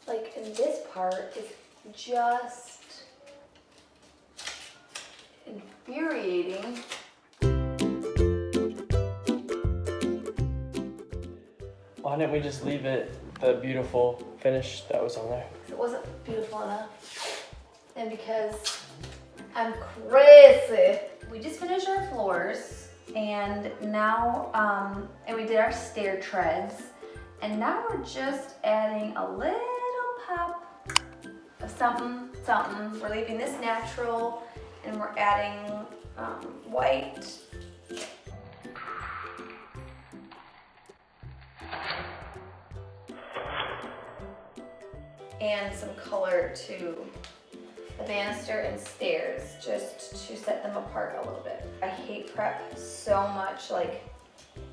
like in this part is just infuriating. Why didn't we just leave it the beautiful finish that was on there? It wasn't beautiful enough. And because I'm crazy. We just finished our floors and now, and we did our stair treads. And now we're just adding a little pop of something. We're leaving this natural and we're adding white. And some color to the banister and stairs, just to set them apart a little bit. I hate prep so much. Like,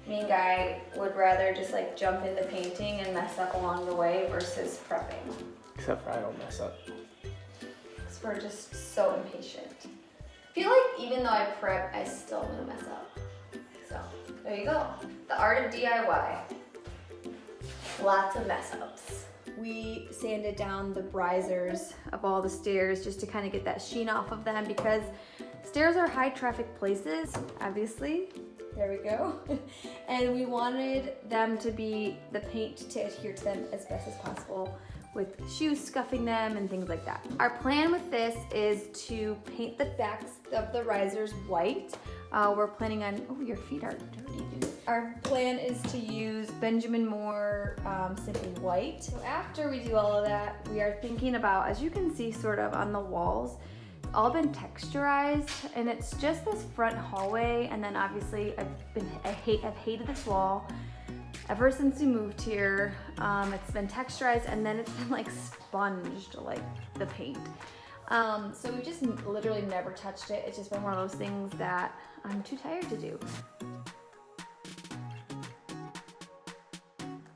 me and Guy would rather just like jump into painting and mess up along the way versus prepping. Except for I don't mess up. Because we're just so impatient. I feel like even though I prep, I still gonna mess up. So, there you go. The art of DIY. Lots of mess ups. We sanded down the risers of all the stairs just to kind of get that sheen off of them because stairs are high traffic places, obviously. There we go. And we wanted them to be, the paint to adhere to them as best as possible with shoes scuffing them and things like that. Our plan with this is to paint the backs of the risers white. We're planning on, oh, your feet are dirty, dude. Our plan is to use Benjamin Moore Simply White. So after we do all of that, we are thinking about, as you can see sort of on the walls, all been texturized, and it's just this front hallway. And then obviously I've hated this wall ever since we moved here. It's been texturized and then it's been like sponged, like the paint. So we just literally never touched it. It's just been one of those things that I'm too tired to do.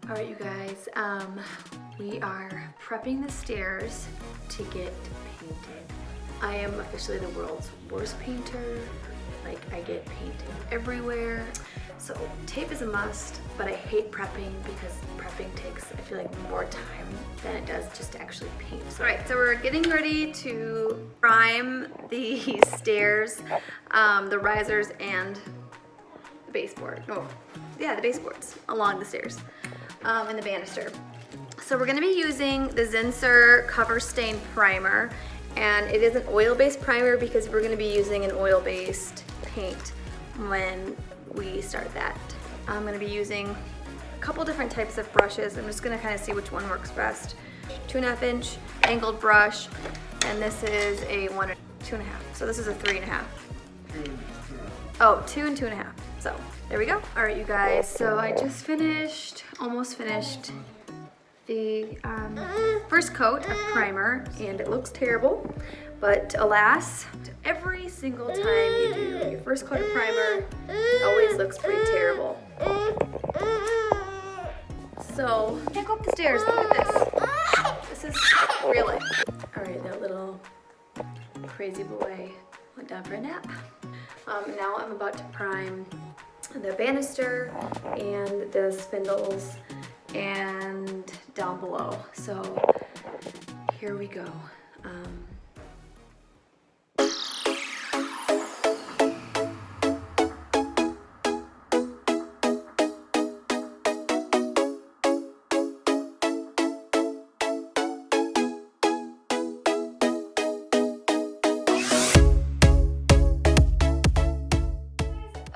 All right, you guys, we are prepping the stairs to get painted. I am officially the world's worst painter. Like, I get painted everywhere. So tape is a must, but I hate prepping because prepping takes, I feel like, more time than it does just to actually paint. All right, so we're getting ready to prime the stairs, the risers, and the baseboard. Oh, yeah, the baseboards along the stairs, and the banister. So we're gonna be using the Zinsser Cover Stain Primer, and it is an oil-based primer because we're gonna be using an oil-based paint when we start that. I'm gonna be using a couple different types of brushes. I'm just gonna kind of see which one works best. 2.5 inch angled brush, and this is a 2.5. So this is a 3.5. Oh, 2 and 2.5. So there we go. All right, you guys. So I just almost finished the first coat of primer, and it looks terrible, but alas, every single time you do your first coat of primer, it always looks pretty terrible. So, can't go up the stairs, look at this. This is real life. All right, that little crazy boy went down for a nap. Now I'm about to prime the banister and the spindles and down below. So here we go.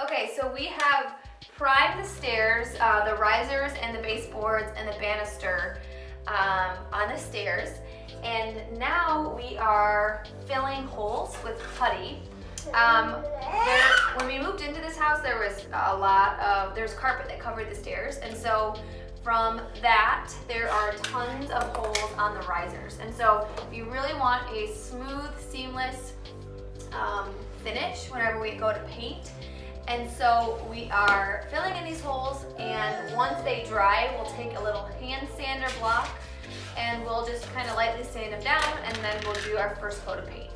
Okay, so we have primed the stairs, the risers and the baseboards and the banister on the stairs. And now we are filling holes with putty. When we moved into this house, there was there's carpet that covered the stairs. And so from that, there are tons of holes on the risers. And so if you really want a smooth, seamless finish whenever we go to paint, and so we are filling in these holes, and once they dry, we'll take a little hand sander block and we'll just kind of lightly sand them down, and then we'll do our first coat of paint.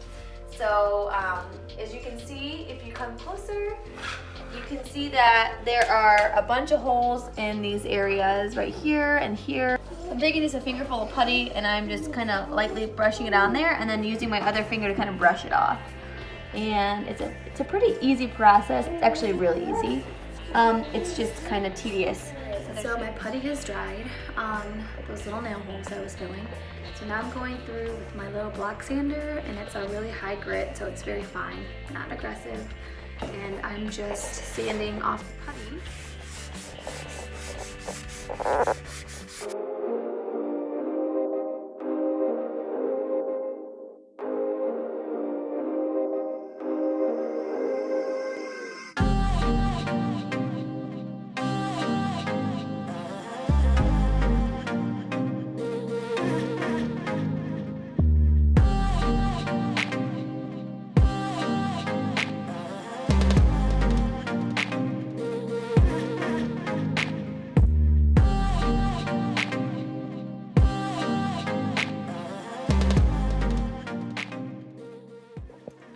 So as you can see, if you come closer, you can see that there are a bunch of holes in these areas right here and here. I'm taking just a fingerful of putty and I'm just kind of lightly brushing it on there and then using my other finger to kind of brush it off. And it's a pretty easy process. It's actually really easy. It's just kind of tedious. So my putty has dried on those little nail holes I was filling. So now I'm going through with my little block sander, and it's a really high grit, so it's very fine, not aggressive. And I'm just sanding off the putty.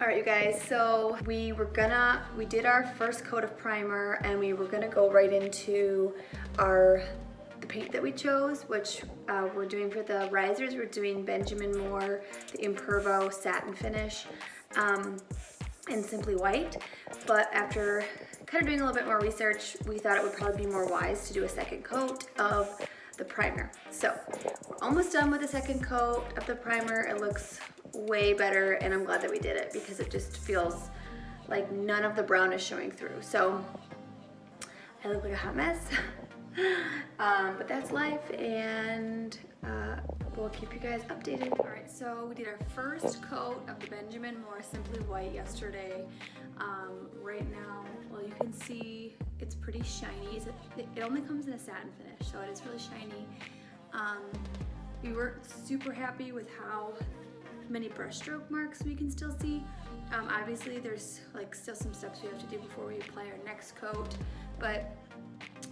Alright you guys, so we did our first coat of primer and we were gonna go right into the paint that we chose, which we're doing for the risers. We're doing Benjamin Moore, the Impervo satin finish, and Simply White. But after kind of doing a little bit more research, we thought it would probably be more wise to do a second coat of the primer. So we're almost done with the second coat of the primer. It looks way better and I'm glad that we did it because it just feels like none of the brown is showing through. So I look like a hot mess, but that's life, and we'll keep you guys updated. All right, so we did our first coat of the Benjamin Moore Simply White yesterday. Right now, well, you can see it's pretty shiny. It only comes in a satin finish, so it is really shiny. We weren't super happy with how many brush stroke marks we can still see. Obviously there's like still some steps we have to do before we apply our next coat, but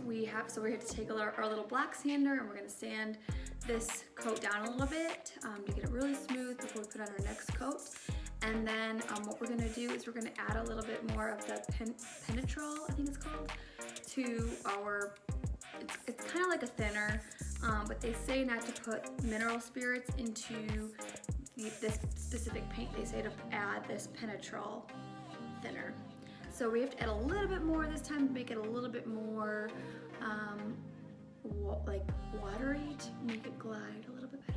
we have to take our little black sander and we're going to sand this coat down a little bit to get it really smooth before we put on our next coat. And then what we're going to do is we're going to add a little bit more of the penetrol, I think it's called, to our, it's kind of like a thinner, but they say not to put mineral spirits into this specific paint. They say to add this penetrol thinner. So we have to add a little bit more this time to make it a little bit more like watery, to make it glide a little bit better.